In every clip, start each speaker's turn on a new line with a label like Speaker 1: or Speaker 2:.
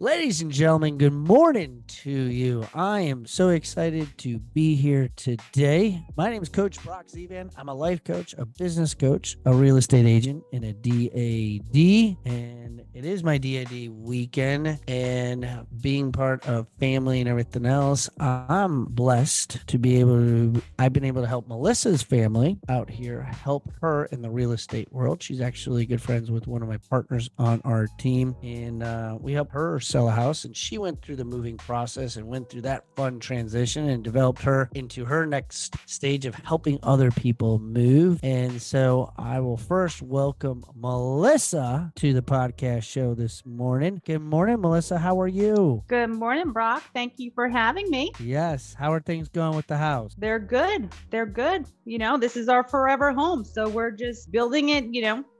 Speaker 1: Ladies and gentlemen, good morning to you. I am so excited to be here today. My name is Coach Brock Zevan. I'm a life coach, a business coach, a real estate agent, and a DAD. And it is my DAD weekend. And being part of family and everything else, I'm blessed to be I've been able to help Melissa's family out here, help her in the real estate world. She's actually good friends with one of my partners on our team. And we help her sell a house, and she went through the moving process and went through that fun transition and developed her into her next stage of helping other people move. And so I will first welcome Melissa to the podcast show this morning. Good morning, Melissa. How are you?
Speaker 2: Good morning, Brock. Thank you for having me.
Speaker 1: Yes. How are things going with the house?
Speaker 2: They're good. They're good. This is our forever home. So we're just building it,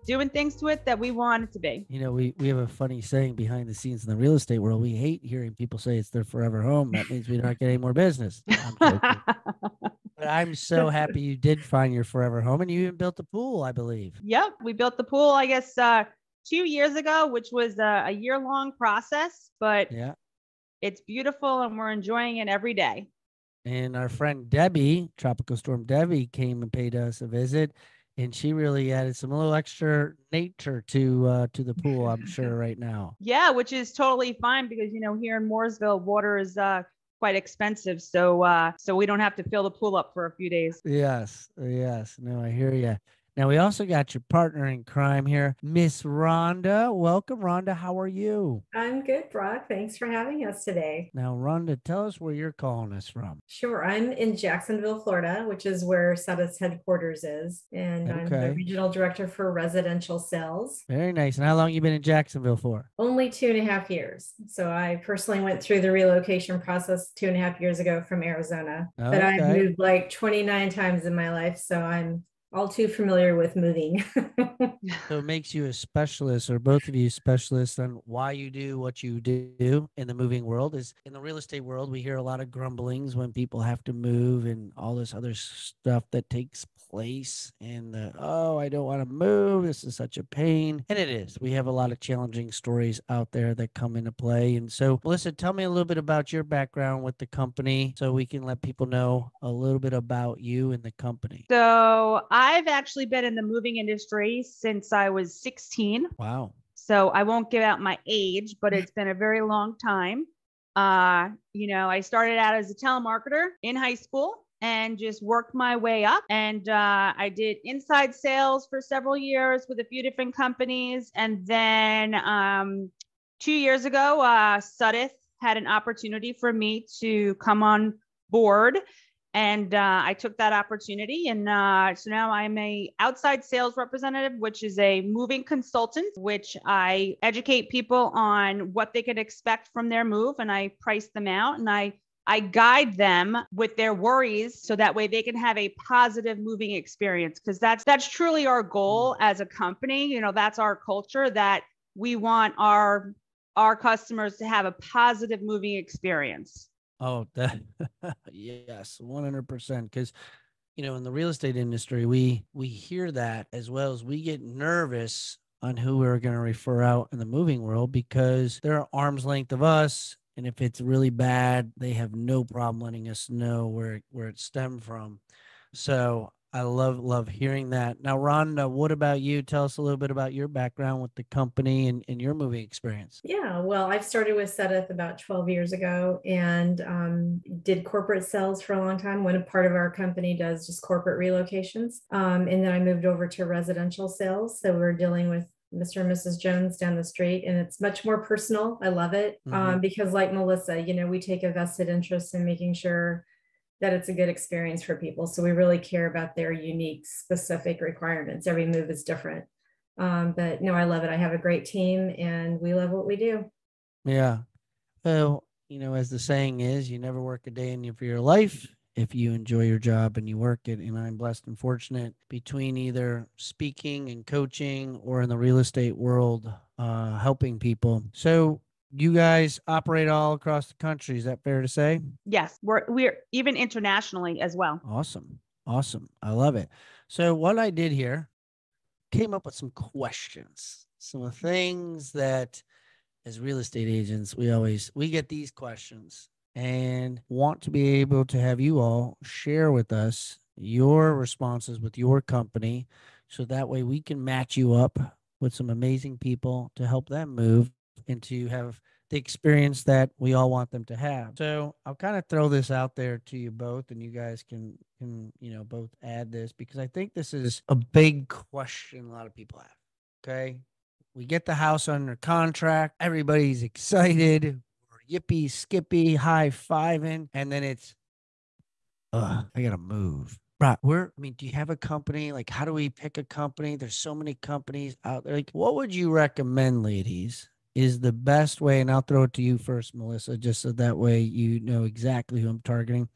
Speaker 2: doing things to it that we want it to be.
Speaker 1: We have a funny saying behind the scenes in the real estate world. We hate hearing people say it's their forever home. That means we don't get any more business. I'm joking. But I'm so happy you did find your forever home, and you even built a pool, I believe.
Speaker 2: Yep. We built the pool, I guess, 2 years ago, which was a year-long process, but
Speaker 1: yeah,
Speaker 2: it's beautiful and we're enjoying it every day.
Speaker 1: And our friend Debbie, Tropical Storm Debbie, came and paid us a visit. And she really added some little extra nature to the pool, I'm sure, right now.
Speaker 2: Yeah, which is totally fine because, here in Mooresville, water is quite expensive. So we don't have to fill the pool up for a few days.
Speaker 1: Yes. No, I hear you. Now, we also got your partner in crime here, Miss Rhonda. Welcome, Rhonda. How are you?
Speaker 3: I'm good, Brock. Thanks for having us today.
Speaker 1: Now, Rhonda, tell us where you're calling us from.
Speaker 3: Sure. I'm in Jacksonville, Florida, which is where SETA's headquarters is. And I'm the regional director for residential sales.
Speaker 1: Very nice. And how long have you been in Jacksonville for?
Speaker 3: Only 2.5 years. So I personally went through the relocation process 2.5 years ago from Arizona. Okay. But I've moved like 29 times in my life. So I'm all too familiar with moving.
Speaker 1: So it makes you a specialist, or both of you specialists, on why you do what you do in the moving world. Is in the real estate world, we hear a lot of grumblings when people have to move and all this other stuff that takes place. And I don't want to move. This is such a pain. And it is. We have a lot of challenging stories out there that come into play. And so, Melissa, tell me a little bit about your background with the company so we can let people know a little bit about you and the company.
Speaker 2: So I've actually been in the moving industry since I was 16.
Speaker 1: Wow.
Speaker 2: So I won't give out my age, but it's been a very long time. I started out as a telemarketer in high school and just worked my way up. And I did inside sales for several years with a few different companies. And then 2 years ago, Sudeth had an opportunity for me to come on board. And I took that opportunity. And so now I'm a outside sales representative, which is a moving consultant, which I educate people on what they could expect from their move. And I price them out, and I guide them with their worries so that way they can have a positive moving experience. Because that's truly our goal as a company. That's our culture, that we want our customers to have a positive moving experience.
Speaker 1: Oh, yes, 100%. Because, in the real estate industry, we hear that, as well as we get nervous on who we're going to refer out in the moving world, because they're arm's length of us. And if it's really bad, they have no problem letting us know where it stemmed from. So I love hearing that. Now, Rhonda, what about you? Tell us a little bit about your background with the company and your moving experience.
Speaker 3: Yeah, well, I started with Sudeth about 12 years ago and did corporate sales for a long time. When a part of our company does just corporate relocations. And then I moved over to residential sales. So we're dealing with Mr. and Mrs. Jones down the street, and it's much more personal. I love it because, like Melissa, we take a vested interest in making sure that it's a good experience for people. So we really care about their unique, specific requirements. Every move is different. But no, I love it. I have a great team and we love what we do.
Speaker 1: Yeah. Well, as the saying is, you never work a day in your life if you enjoy your job and you work it. And I'm blessed and fortunate between either speaking and coaching or in the real estate world, helping people. So you guys operate all across the country. Is that fair to say?
Speaker 2: Yes, we're even internationally as well.
Speaker 1: Awesome. I love it. So what I did here, came up with some questions, some things that as real estate agents, we get these questions and want to be able to have you all share with us your responses with your company so that way we can match you up with some amazing people to help them move and to have the experience that we all want them to have. So I'll kind of throw this out there to you both, and you guys can both add this because I think this is a big question a lot of people have. Okay, we get the house under contract, everybody's excited, we're yippee skippy, high fiving, and then it's, I gotta move. Right. Do you have a company? Like, how do we pick a company? There's so many companies out there. Like, what would you recommend, ladies, is the best way? And I'll throw it to you first, Melissa, just so that way you know exactly who I'm targeting.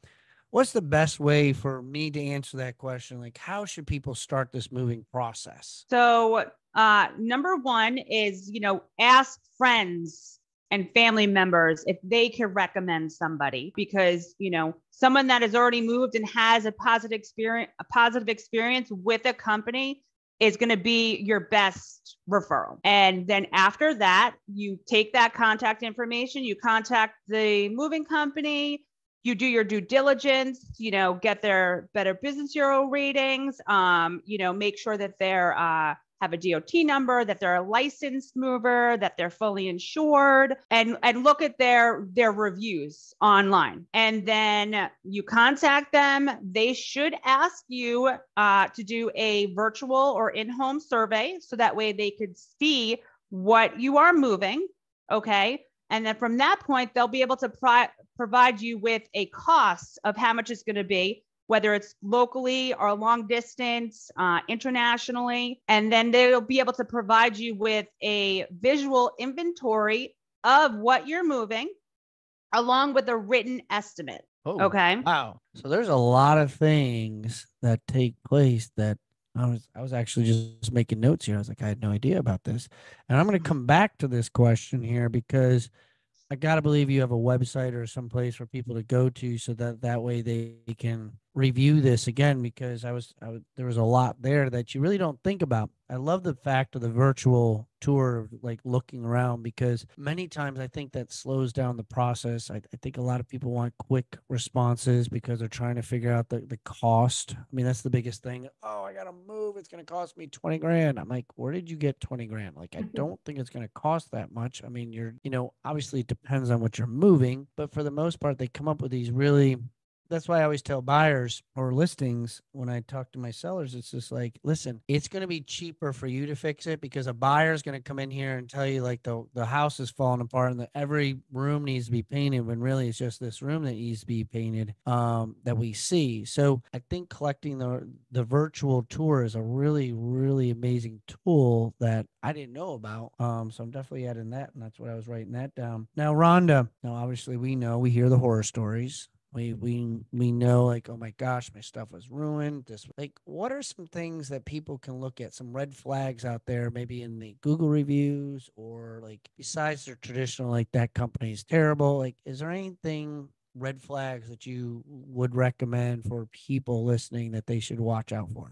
Speaker 1: What's the best way for me to answer that question? Like, how should people start this moving process?
Speaker 2: So, number one is, ask friends and family members if they can recommend somebody, because, someone that has already moved and has a positive experience with a company is going to be your best referral. And then after that, you take that contact information, you contact the moving company, you do your due diligence, get their Better Business Bureau ratings, make sure that they're have a DOT number, that they're a licensed mover, that they're fully insured, and look at their reviews online. And then you contact them. They should ask you to do a virtual or in-home survey so that way they could see what you are moving. Okay. And then from that point, they'll be able to provide you with a cost of how much it's going to be, whether it's locally or long distance, internationally. And then they'll be able to provide you with a visual inventory of what you're moving, along with a written estimate.
Speaker 1: Oh,
Speaker 2: okay.
Speaker 1: Wow. So there's a lot of things that take place that I was actually just making notes here. I was like, I had no idea about this. And I'm going to come back to this question here because I gotta believe you have a website or some place for people to go to so that way they can review this again, because there was a lot there that you really don't think about. I love the fact of the virtual tour of like looking around, because many times I think that slows down the process. I think a lot of people want quick responses because they're trying to figure out the cost. I mean, that's the biggest thing. Oh, I gotta move. It's gonna cost me 20 grand. I'm like, where did you get 20 grand? Like, I don't think it's gonna cost that much. I mean, obviously it depends on what you're moving, but for the most part, they come up with these really, that's why I always tell buyers or listings when I talk to my sellers, it's just like, listen, it's going to be cheaper for you to fix it because a buyer is going to come in here and tell you like the house is falling apart and that every room needs to be painted, when really it's just this room that needs to be painted, that we see. So I think collecting the virtual tour is a really, really amazing tool that I didn't know about. So I'm definitely adding that, and that's what I was writing that down. Now, Rhonda, now obviously we hear the horror stories. We know, like, oh my gosh, my stuff was ruined. Like, what are some things that people can look at, some red flags out there, maybe in the Google reviews, or like besides their traditional, like that company is terrible? Like, is there anything red flags that you would recommend for people listening that they should watch out for?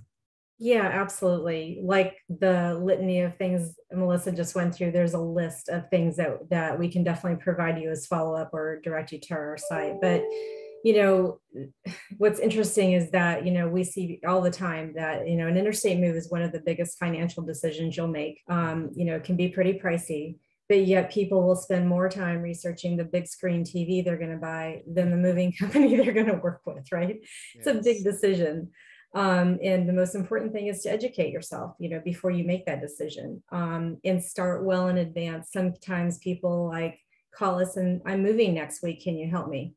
Speaker 3: Yeah, absolutely. Like the litany of things Melissa just went through, there's a list of things that we can definitely provide you as follow-up or direct you to our site. But what's interesting is that, we see all the time that, an interstate move is one of the biggest financial decisions you'll make. It can be pretty pricey, but yet people will spend more time researching the big screen TV they're going to buy than the moving company they're going to work with, right? Yes. It's a big decision. And the most important thing is to educate yourself, before you make that decision, and start well in advance. Sometimes people like call us and I'm moving next week. Can you help me?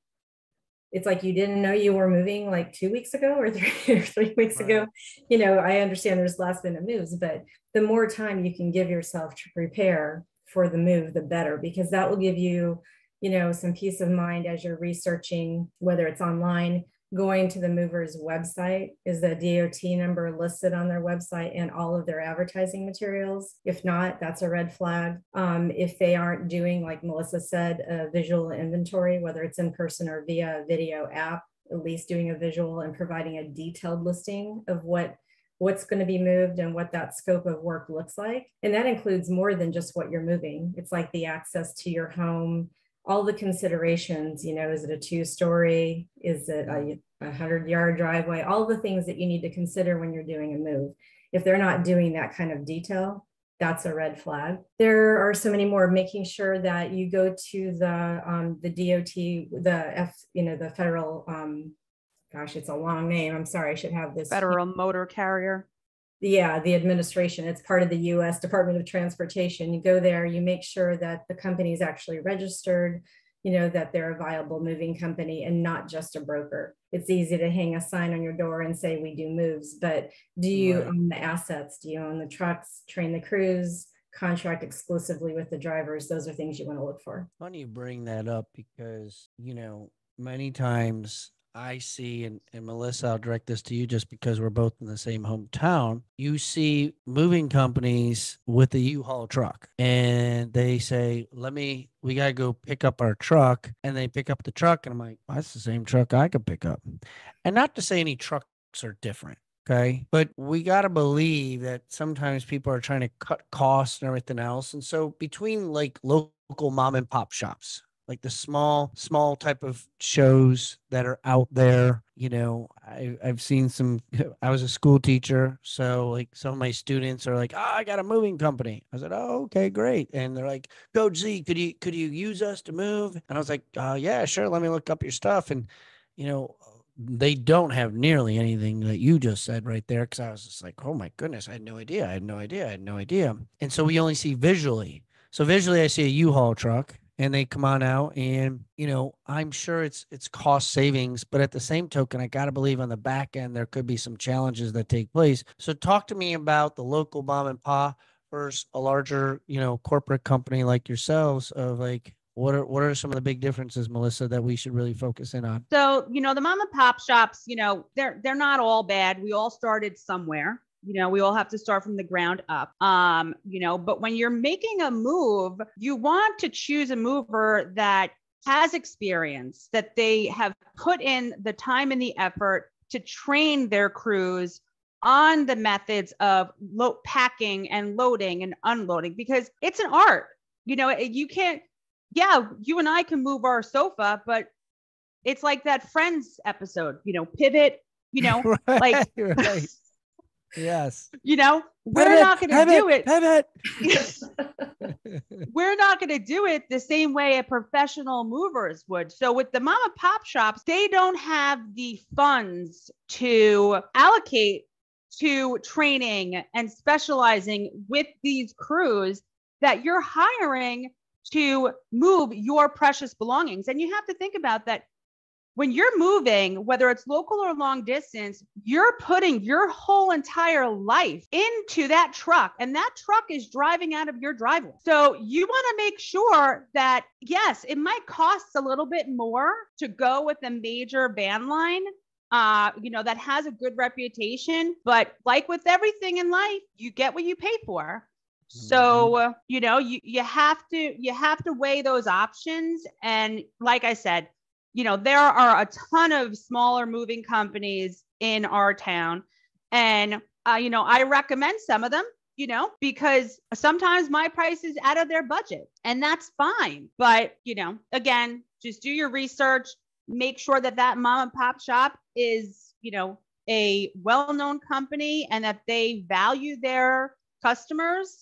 Speaker 3: It's like, you didn't know you were moving like 2 weeks ago or 3 weeks ago. I understand there's last minute moves, but the more time you can give yourself to prepare for the move, the better, because that will give you, some peace of mind as you're researching, whether it's online. Going to the mover's website, is the DOT number listed on their website and all of their advertising materials? If not, that's a red flag. If they aren't doing, like Melissa said, a visual inventory, whether it's in person or via a video app, at least doing a visual and providing a detailed listing of what what's going to be moved and what that scope of work looks like. And that includes more than just what you're moving. It's like the access to your home, all the considerations, is it a 2-story? Is it a 100-yard driveway? All the things that you need to consider when you're doing a move. If they're not doing that kind of detail, that's a red flag. There are so many more, making sure that you go to the DOT, the federal, gosh, it's a long name. I'm sorry, I should have this.
Speaker 2: Federal Motor Carrier.
Speaker 3: Yeah, the administration. It's part of the U.S. Department of Transportation. You go there, you make sure that the company is actually registered, that they're a viable moving company and not just a broker. It's easy to hang a sign on your door and say we do moves, but do you own the assets? Do you own the trucks, train the crews, contract exclusively with the drivers? Those are things you want to look for.
Speaker 1: Funny you bring that up because, many times I see, and Melissa, I'll direct this to you just because we're both in the same hometown. You see moving companies with a U-Haul truck and they say, we got to go pick up our truck. And they pick up the truck and I'm like, well, that's the same truck I could pick up. And not to say any trucks are different. Okay. But we got to believe that sometimes people are trying to cut costs and everything else. And so between like local mom and pop shops, like the small type of shows that are out there, I've seen some. I was a school teacher, so like some of my students are like, I got a moving company. I said, oh, okay, great. And they're like, Coach Z, could you use us to move? And I was like, yeah, sure. Let me look up your stuff. And, they don't have nearly anything that you just said right there. Cause I was just like, oh my goodness, I had no idea. And so we only see visually. So visually I see a U-Haul truck and they come on out and, I'm sure it's cost savings, but at the same token, I got to believe on the back end, there could be some challenges that take place. So talk to me about the local mom and pop versus a larger, corporate company like yourselves of like, what are some of the big differences, Melissa, that we should really focus in on?
Speaker 2: So, the mom and pop shops, they're not all bad. We all started somewhere. We all have to start from the ground up. But when you're making a move, you want to choose a mover that has experience, that they have put in the time and the effort to train their crews on the methods of packing and loading and unloading, because it's an art. You can't, you and I can move our sofa, but it's like that Friends episode, pivot,
Speaker 1: right, right. Yes.
Speaker 2: We're not going to do it.
Speaker 1: Pivot.
Speaker 2: We're not going to do it the same way a professional movers would. So with the mom and pop shops, they don't have the funds to allocate to training and specializing with these crews that you're hiring to move your precious belongings. And you have to think about that. When you're moving, whether it's local or long distance, you're putting your whole entire life into that truck, and that truck is driving out of your driveway. So you want to make sure that, yes, it might cost a little bit more to go with a major van line, that has a good reputation, but like with everything in life, you get what you pay for. So, you have to weigh those options. And like I said, there are a ton of smaller moving companies in our town. And, I recommend some of them, because sometimes my price is out of their budget and that's fine. But, again, just do your research, make sure that mom and pop shop is, a well-known company and that they value their customers,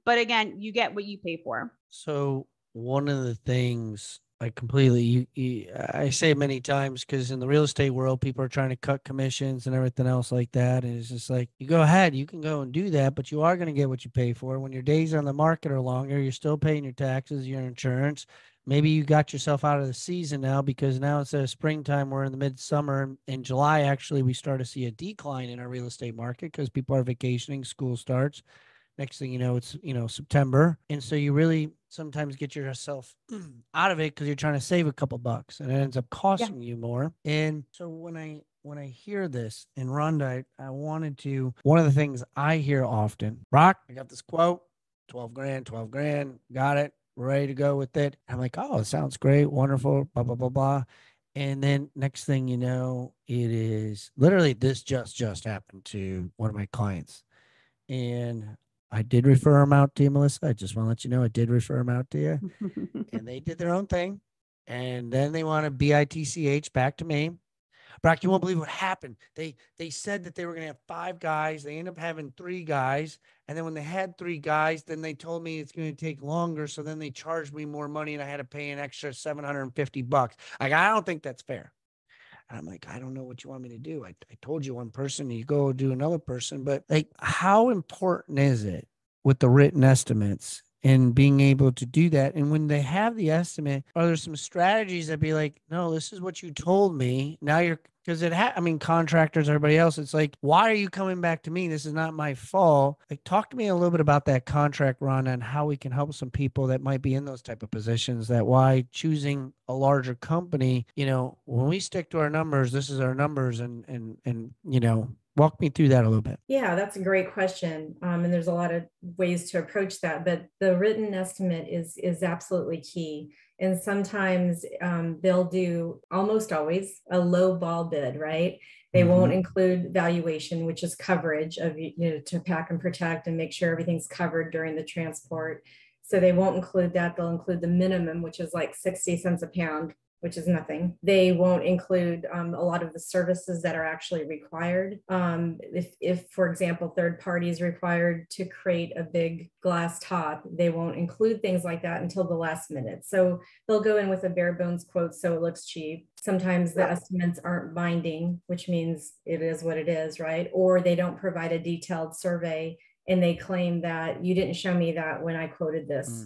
Speaker 2: but again, you get what you pay for.
Speaker 1: So one of the things I I say many times, because in the real estate world, people are trying to cut commissions and everything else like that. And it's just like, you go ahead, you can go and do that, but you are going to get what you pay for. When your days on the market are longer, you're still paying your taxes, your insurance. Maybe you got yourself out of the season now, because now instead of springtime, we're in the midsummer. In July, actually, we start to see a decline in our real estate market because people are vacationing, school starts. Next thing you know, it's, September. And so you really sometimes get yourself out of it because you're trying to save a couple bucks and it ends up costing you more. And so when I hear this, and Rhonda, I wanted to, one of the things I hear often, Brock, I got this quote, 12 grand, got it, we're ready to go with it. I'm like, oh, it sounds great, wonderful, blah, blah, blah, blah. And then next thing you know, it is literally this just happened to one of my clients. And I did refer them out to you, Melissa. I just want to let you know I did refer them out to you. And they did their own thing. And then they want to BITCH back to me. Brock, you won't believe what happened. They said that they were going to have 5 guys. They ended up having 3 guys. And then when they had 3 guys, then they told me it's going to take longer. So then they charged me more money and I had to pay an extra $750. Like, I don't think that's fair. And I'm like, I don't know what you want me to do. I told you one person, you go do another person. But like, how important is it with the written estimates and being able to do that? And when they have the estimate, are there some strategies that be like, no, this is what you told me. Now you're, because I mean, contractors, everybody else, it's like, why are you coming back to me? This is not my fault. Like, talk to me a little bit about that contract run and how we can help some people that might be in those type of positions, that why choosing a larger company, when we stick to our numbers, this is our numbers, and walk me through that a little bit.
Speaker 3: Yeah, that's a great question. And there's a lot of ways to approach that, but the written estimate is absolutely key. And sometimes they'll do, almost always, a low ball bid, right? They won't include valuation, which is coverage of, to pack and protect and make sure everything's covered during the transport. So they won't include that. They'll include the minimum, which is like 60 cents a pound, which is nothing. They won't include a lot of the services that are actually required. If, for example, third parties required to create a big glass top, they won't include things like that until the last minute. So they'll go in with a bare bones quote so it looks cheap. Sometimes the estimates aren't binding, which means it is what it is, right? Or they don't provide a detailed survey and they claim that you didn't show me that when I quoted this.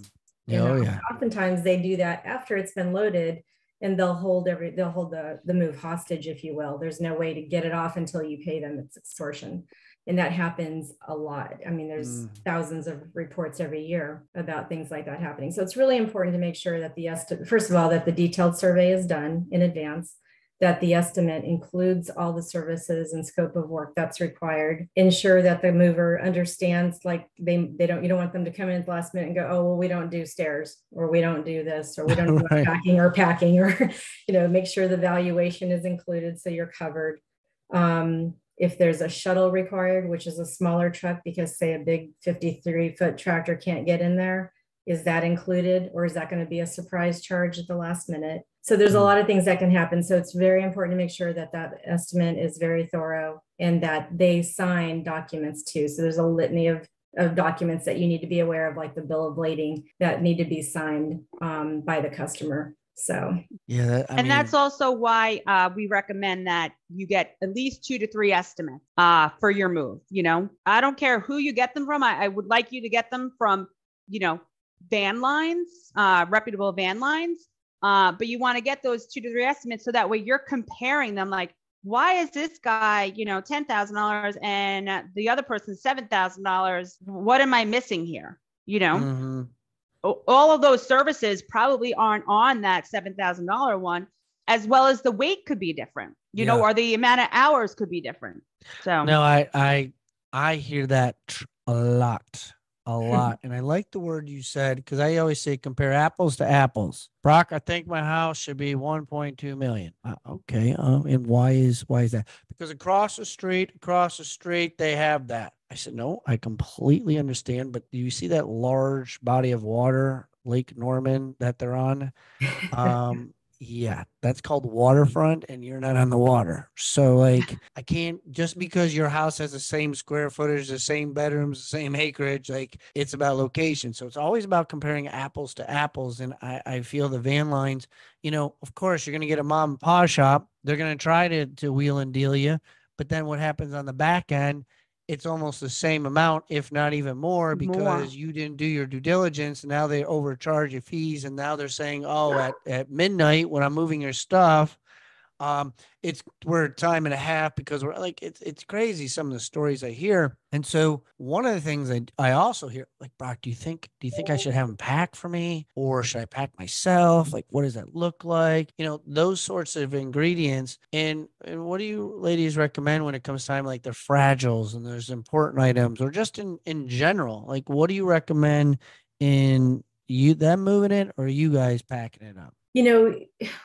Speaker 1: Oh, yeah.
Speaker 3: Oftentimes they do that after it's been loaded, and they'll hold the move hostage, if you will. There's no way to get it off until you pay them. It's extortion. And that happens a lot. I mean, there's thousands of reports every year about things like that happening. So it's really important to make sure that first of all, that the detailed survey is done in advance, that the estimate includes all the services and scope of work that's required. Ensure that the mover understands, like you don't want them to come in at the last minute and go, oh, well, we don't do stairs, or we don't do this, or we don't do
Speaker 1: Right.
Speaker 3: packing, or, make sure the valuation is included so you're covered. If there's a shuttle required, which is a smaller truck, because say a big 53-foot tractor can't get in there, is that included, or is that going to be a surprise charge at the last minute? So there's a lot of things that can happen. So it's very important to make sure that that estimate is very thorough and that they sign documents too. So there's a litany of documents that you need to be aware of, like the bill of lading, that need to be signed by the customer. So
Speaker 1: yeah,
Speaker 2: that's also why we recommend that you get at least 2 to 3 estimates for your move. I don't care who you get them from. I would like you to get them from, van lines, reputable van lines. But you want to get those 2 to 3 estimates so that way you're comparing them. Like, why is this guy, $10,000 and the other person $7,000? What am I missing here? All of those services probably aren't on that $7,000 one, as well as the weight could be different, or the amount of hours could be different. So
Speaker 1: no, I hear that a lot. And I like the word you said, because I always say compare apples to apples. Brock, I think my house should be 1.2 million. Okay. And why is that? Because across the street, they have that. I said, no, I completely understand. But do you see that large body of water, Lake Norman, that they're on? Yeah, that's called waterfront, and you're not on the water. So like, I can't, just because your house has the same square footage, the same bedrooms, the same acreage, like, it's about location. So it's always about comparing apples to apples. And I feel the van lines, of course you're going to get a mom and pop shop. They're going to try to wheel and deal you. But then what happens on the back end, it's almost the same amount, if not even more, because you didn't do your due diligence. And now they overcharge you fees. And now they're saying, oh, at midnight when I'm moving your stuff, we're a time and a half, because we're like, it's crazy, some of the stories I hear. And so one of the things I also hear, like, Brock, do you think I should have them pack for me, or should I pack myself? Like, what does that look like? Those sorts of ingredients. And what do you ladies recommend when it comes time, like the fragiles and there's important items, or just in general? Like, what do you recommend in them moving it, or you guys packing it up?
Speaker 3: You know,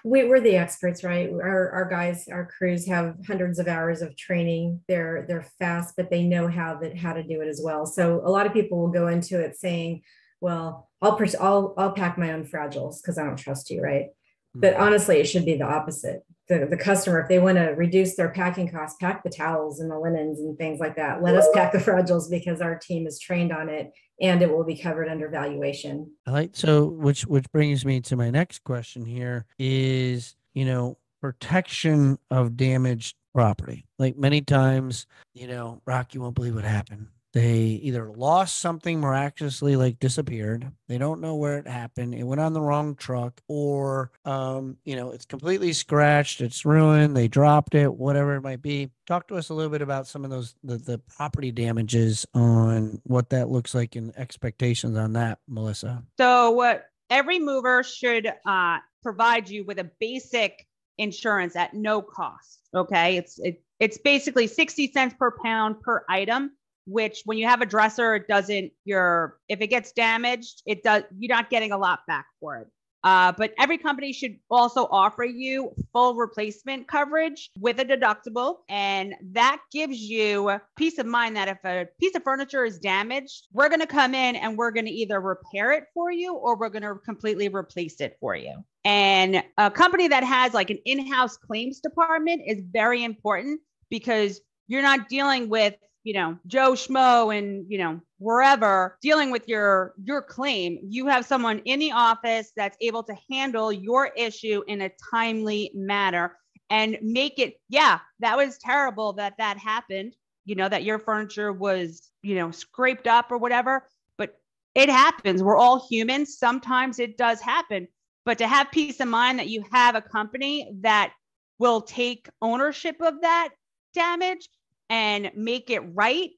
Speaker 3: we're the experts, right? Our guys, our crews have hundreds of hours of training. They're fast, but they know how to do it as well. So a lot of people will go into it saying, "Well, I'll pack my own fragiles because I don't trust you," right? But honestly, it should be the opposite. The customer, if they want to reduce their packing costs, pack the towels and the linens and things like that. Let us pack the fragiles because our team is trained on it and it will be covered under valuation.
Speaker 1: I like so which brings me to my next question here is, protection of damaged property. Like many times, Rock, you won't believe what happened. They either lost something miraculously, like disappeared. They don't know where it happened. It went on the wrong truck, or it's completely scratched. It's ruined. They dropped it, whatever it might be. Talk to us a little bit about some of those the property damages on what that looks like and expectations on that, Melissa.
Speaker 2: So what every mover should provide you with a basic insurance at no cost. Okay. It's basically 60 cents per pound per item, which when you have a dresser, it doesn't, if it gets damaged, you're not getting a lot back for it. But every company should also offer you full replacement coverage with a deductible. And that gives you peace of mind that if a piece of furniture is damaged, we're going to come in and we're going to either repair it for you or we're going to completely replace it for you. And a company that has like an in-house claims department is very important because you're not dealing with Joe Schmo and, wherever dealing with your claim. You have someone in the office that's able to handle your issue in a timely manner and make it, that was terrible that happened, that your furniture was, scraped up or whatever, but it happens. We're all humans. Sometimes it does happen, but to have peace of mind that you have a company that will take ownership of that damage and make it right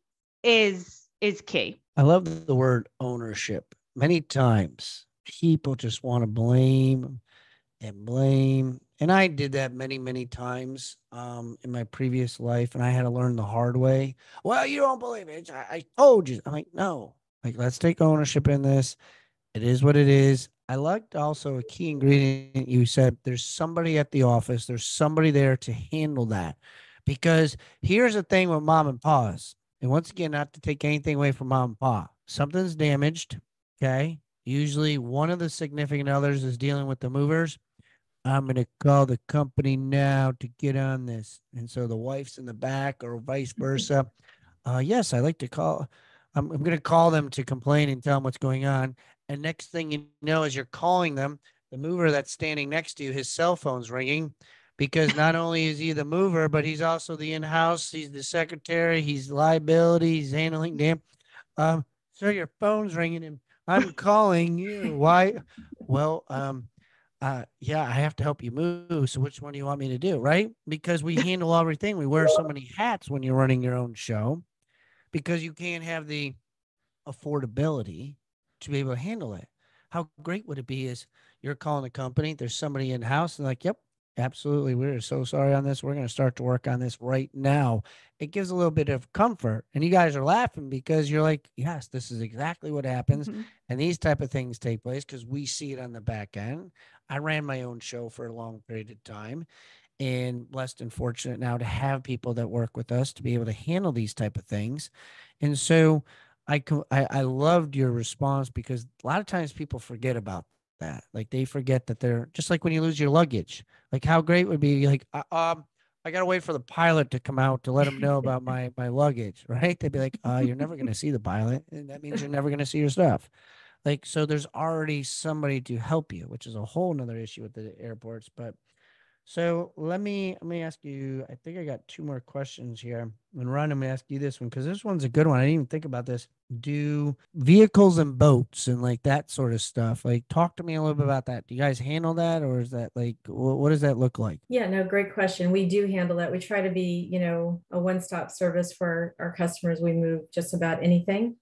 Speaker 2: is key.
Speaker 1: I love the word ownership. Many times people just want to blame and blame. And I did that many, many times in my previous life. And I had to learn the hard way. Well, you don't believe it. I told you. I'm like, no, like, let's take ownership in this. It is what it is. I liked also a key ingredient you said there's somebody at the office, there's somebody there to handle that. Because here's the thing with mom and pa's. And once again, not to take anything away from mom and pa, something's damaged. Okay. Usually one of the significant others is dealing with the movers. I'm going to call the company now to get on this. And so the wife's in the back or vice versa. Yes, I like to call. I'm going to call them to complain and tell them what's going on. And next thing you know, as you're calling them, the mover that's standing next to you, his cell phone's ringing because not only is he the mover, but he's also the in-house. He's the secretary. He's liability. He's handling them. Sir, your phone's ringing and I'm calling you. Why? Well, yeah, I have to help you move. So which one do you want me to do? Right? Because we handle everything. We wear so many hats when you're running your own show because you can't have the affordability to be able to handle it. How great would it be is you're calling a company, there's somebody in house and like, yep, absolutely. We're so sorry on this. We're going to start to work on this right now. It gives a little bit of comfort and you guys are laughing because you're like, yes, this is exactly what happens. Mm-hmm. And these type of things take place because we see it on the back end. I ran my own show for a long period of time and blessed and fortunate now to have people that work with us to be able to handle these type of things. And so I loved your response because a lot of times people forget about that. Like they forget that they're just like when you lose your luggage, like how great would be like, I got to wait for the pilot to come out to let them know about my luggage. Right. They'd be like, you're never going to see the pilot. And that means you're never going to see your stuff. Like, so there's already somebody to help you, which is a whole nother issue with the airports. But so let me ask you, I think I got two more questions here. And Ron, I'm going to ask you this one because this one's a good one. I didn't even think about this. Do vehicles and boats and like that sort of stuff, like talk to me a little bit about that. Do you guys handle that or is that like, what does that look like?
Speaker 3: Yeah, no, great question. We do handle that. We try to be, a one-stop service for our customers. We move just about anything.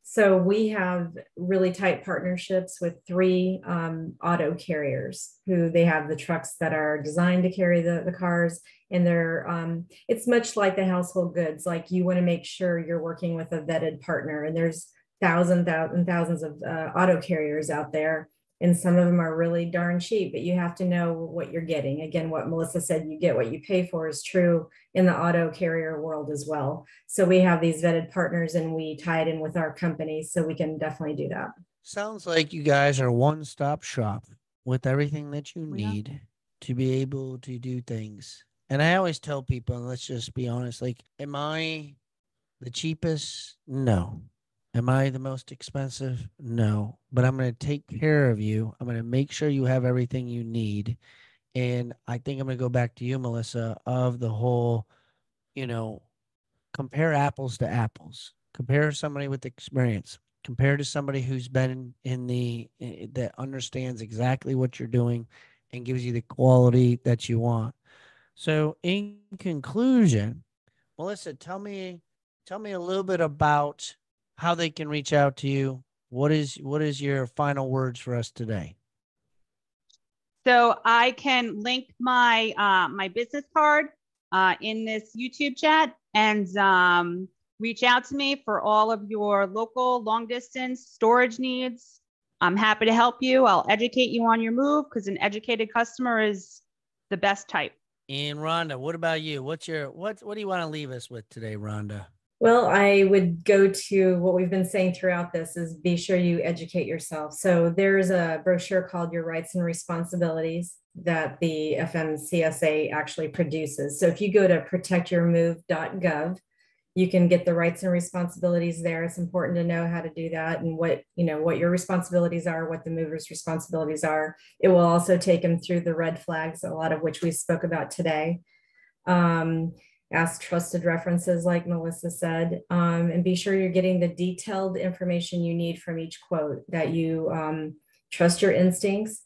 Speaker 3: So we have really tight partnerships with three auto carriers who they have the trucks that are designed to carry the cars. And it's much like the household goods. Like you want to make sure you're working with a vetted partner and there's thousands of auto carriers out there. and some of them are really darn cheap, but you have to know what you're getting. Again, what Melissa said, you get what you pay for, is true in the auto carrier world as well. So we have these vetted partners and we tie it in with our company, so we can definitely do that.
Speaker 1: Sounds like you guys are one-stop shop with everything that you need to be able to do things. And I always tell people, and let's just be honest, like, am I the cheapest? No. Am I the most expensive? No. But I'm going to take care of you. I'm going to make sure you have everything you need. And I think I'm going to go back to you, Melissa, of the whole, compare apples to apples. Compare somebody with experience. Compare to somebody who's been that understands exactly what you're doing and gives you the quality that you want. So in conclusion, Melissa, tell me a little bit about how they can reach out to you. What is your final words for us today?
Speaker 2: So I can link my my business card in this YouTube chat, and reach out to me for all of your local long distance storage needs. I'm happy to help you. I'll educate you on your move, because an educated customer is the best type.
Speaker 1: And Rhonda, what about you? What do you want to leave us with today, Rhonda?
Speaker 3: Well, I would go to what we've been saying throughout this, is be sure you educate yourself. So there's a brochure called Your Rights and Responsibilities that the FMCSA actually produces. So if you go to protectyourmove.gov, you can get the rights and responsibilities there. It's important to know how to do that, and what your responsibilities are, what the mover's responsibilities are. It will also take them through the red flags, a lot of which we spoke about today. Ask trusted references, like Melissa said, and be sure you're getting the detailed information you need from each quote, that you trust your instincts,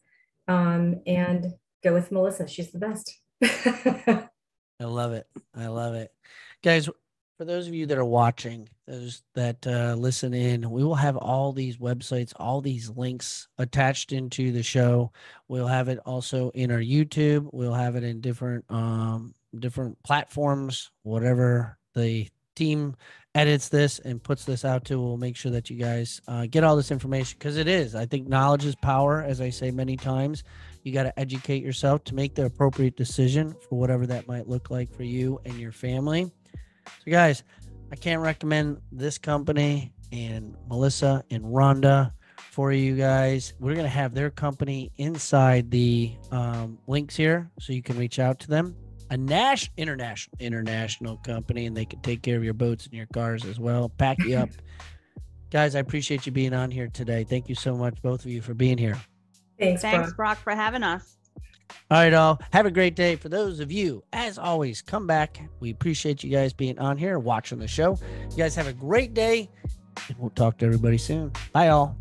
Speaker 3: and go with Melissa. She's the best.
Speaker 1: I love it. Guys, for those of you that are watching, those that listen in, we will have all these websites, all these links attached into the show. We'll have it also in our YouTube. We'll have it in different platforms, whatever the team edits this and puts this out to. We'll make sure that you guys get all this information, because I think knowledge is power, as I say many times. You got to educate yourself to make the appropriate decision for whatever that might look like for you and your family. So guys, I can't recommend this company and Melissa and Rhonda for you guys. We're going to have their company inside the links here, so you can reach out to them. A international company, and they can take care of your boats and your cars as well. Pack you up. Guys, I appreciate you being on here today. Thank you so much, both of you, for being here.
Speaker 3: Thanks,
Speaker 2: Brock, for having us.
Speaker 1: All right, all. Have a great day. For those of you, as always, come back. We appreciate you guys being on here, watching the show. You guys have a great day, and we'll talk to everybody soon. Bye, all.